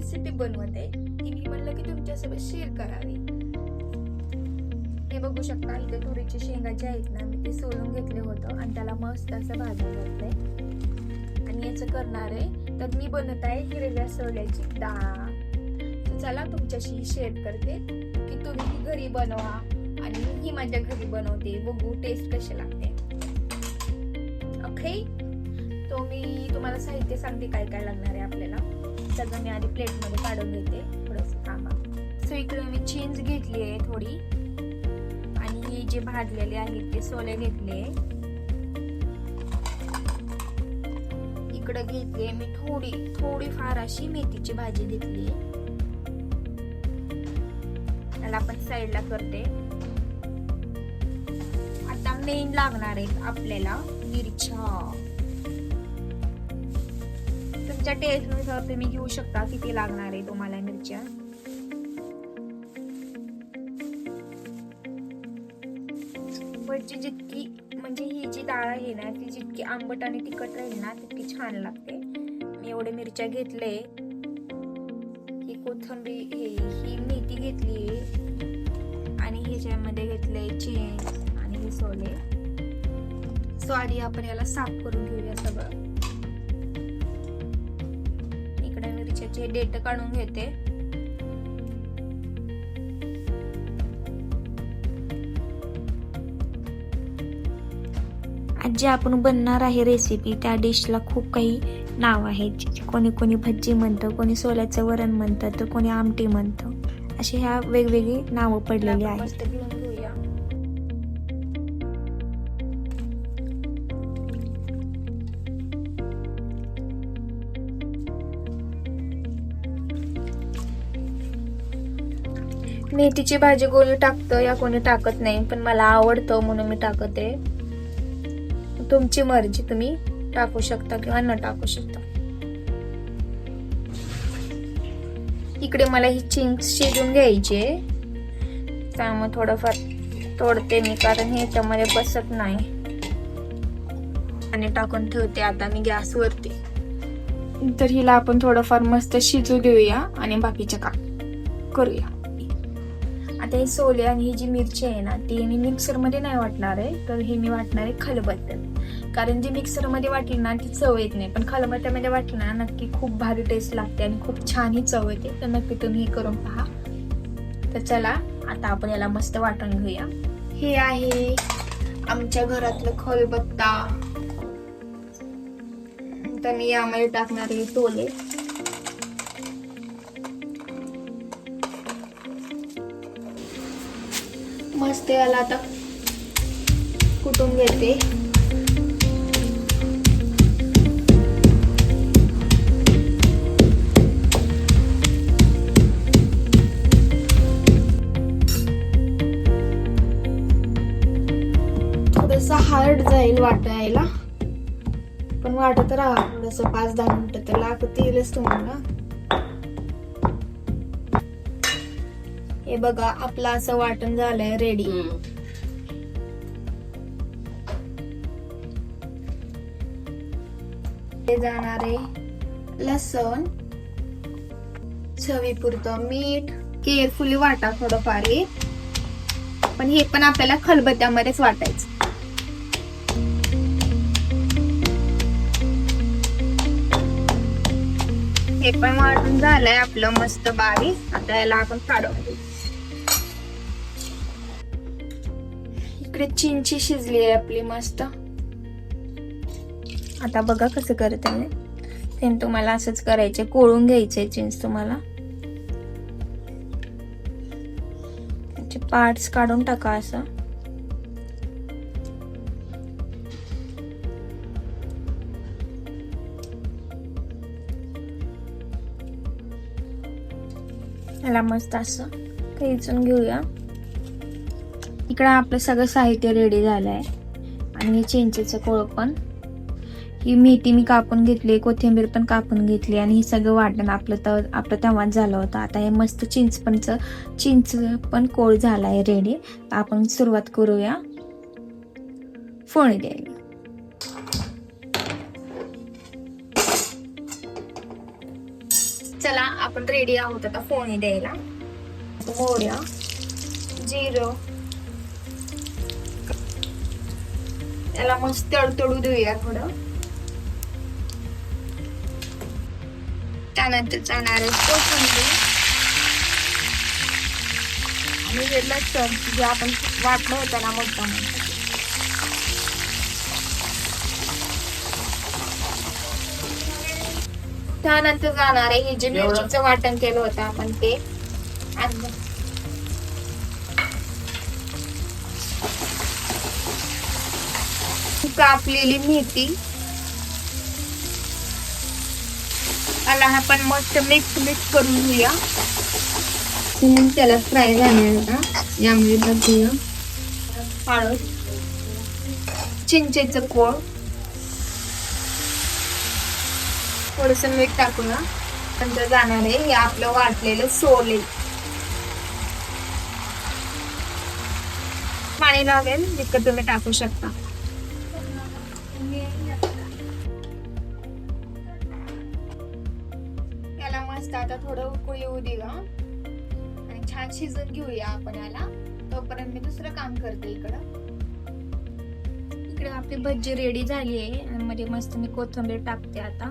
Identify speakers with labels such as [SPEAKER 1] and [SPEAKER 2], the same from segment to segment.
[SPEAKER 1] Recipe बनवते ती मी म्हणलं की तुमच्यासोबत शेअर करावी. हे बघू शकता, इथे तुरीची शेंगा जे आहेत ना, मी ते सोलून घेतले होतं आणि त्याला मस्त असं भाजून घेतलंय. आणि याचं करणार आहे तर मी बनवत आहे हिरव्या सोल्याची डाळ. तर चला तुमच्याशी शेअर करते की तुम्ही ही घरी बनवा आणि ही माझ्या घरी बनवते, बघू टेस्ट कशी लागते. ओके, तो मी तुम्हाला साहित्य सांगते काय काय लागणार आहे आपल्याला. सगळं मी आधी प्लेट मध्ये काढून घेते, थोडंसं थांबा. सो इकडे मी चीज घेतली आहे थोडी, आणि हे जे भाजलेले आहेत ते सोले घेतले. इकडे घेतले मी थोडी फार अशी मेथीची भाजी घेतली. त्याला आपण साईडला करते. आता मेन लागणार आहेत आपल्याला मिरच्या. तुमच्या टेस्टनुसार तुम्ही घेऊ शकता किती लागणार आहे तुम्हाला मिरच्या. जितकी म्हणजे ही जी डाळ आहे ना ती जितकी आंबट आणि तिखट राहील ना तितकी छान लागते. मी एवढे मिरच्या घेतले, ही कोथिंबीर, ही मेथी घेतली आणि ह्याच्यामध्ये घेतले चीज आणि हे सोले. सो आधी आपण याला साफ करून घेऊया सगळं. इकडे मिरच्याचे देठ काढून घेते. आज जे आपण बनणार आहे रेसिपी, त्या डिशला खूप काही नाव आहेत. कोणी कोणी भज्जी म्हणतं, कोणी सोल्याचं वरण म्हणतं, तर कोणी आमटी म्हणतं. अशी ह्या वेगवेगळी नावं पडलेली आहेत. मेथीची भाजी कोणी टाकतं या कोणी टाकत नाही, पण मला आवडतं म्हणून मी टाकते. तुमची मर्जी, तुम्ही टाकू शकता किंवा न टाकू शकता. इकडे मला ही चिंच शिजून घ्यायची, त्यामुळे थोडंफार तोडते मी, कारण हे त्यामध्ये बसत नाही. आणि टाकून ठेवते आता मी गॅसवरती. तर हिला आपण थोडंफार मस्त शिजू देऊया आणि बाकीच्या काम करूया. आता हे सोले आणि ही जी मिरची आहे ना ती मी मिक्सर मध्ये नाही वाटणार आहे, तर हे मी वाटणार आहे खलबत्त्यात. कारण जी मिक्सर मध्ये वाटली ना ती चव येत नाही, पण खलबत्त्यामध्ये वाटली ना नक्की खूप भारी टेस्ट लागते आणि खूप छान ही चव येते. तर नक्की तुम्ही हे करून पहा. तर चला आता आपण याला मस्त वाटून घेऊया. हे आहे आमच्या घरातलं खलबत्ता. तर मी यामध्ये टाकणार आहे सोले. मस्त याला आता कुटून घेते. थोडस हार्ड जाईल वाटायला, पण वाटत राहा थोडस 5-10 मिनिटं तर लागतीलच तुम्हाला. हे बघा आपलं असं वाटण झालंय रेडी. हे जाणार आहे लसूण, चवीपुरतं मीठ. केअरफुली वाटा थोडंफार, पण हे पण आपल्याला खलबत्त्यामध्येच वाटायचं. हे पण वाटून झालंय आपलं मस्त बारीक. आता याला आपण काढून घेऊ. इकडे चिंची शिजली आहे आपली मस्त. आता बघा कसं करते मी. ते तुम्हाला असंच करायचे, कोळून घ्यायचे चिंच. तुम्हाला त्याचे पार्ट्स काढून टाका असं. याला मस्त असं खेचून घेऊया. इकडे आपलं सगळं साहित्य रेडी झालंय. आणि हे चिंचेचं कोळ पण, ही मेथी मी कापून घेतली, कोथिंबीर पण कापून घेतली, आणि हे सगळं वाटण आपलं तेव्हाच झालं होतं. आता हे मस्त चिंच पण कोळ झालाय रेडी. तर आपण सुरुवात करूया फोडणी द्यायला. चला आपण रेडी आहोत आता फोडणी द्यायला. मोहऱ्या, जिरं, याला मस्त तडतडू देऊया थोडं. त्यानंतर जाणार कोथिंबीर आणि हे लसूण जे आपण वाटलं होतं ना मोठं मोठं. त्यानंतर जाणार आहे हे जे मिरचीचं वाटण केलं होतं आपण ते. कापलेली मेथी, याला आपण मस्त मिक्स करून घेऊया. त्याला फ्राय झालेला यामध्ये टाकूया हळद, चिंचेचं कोळ, थोडस मीठ टाकूया. नंतर जाणार आहे हे आपलं वाटलेलं सोले. पाणी लागेल जितकं तुम्ही टाकू शकता. याला मस्त आता थोडं उकळी येऊ देऊया आणि छान शिजून घेऊया आपण याला. तोपर्यंत मी दुसरं काम करते. इकडे आपली भजी रेडी झाली आहे आणि मध्ये मस्त मी कोथिंबीर टाकते आता.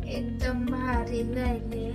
[SPEAKER 1] एकदम भारी झाले.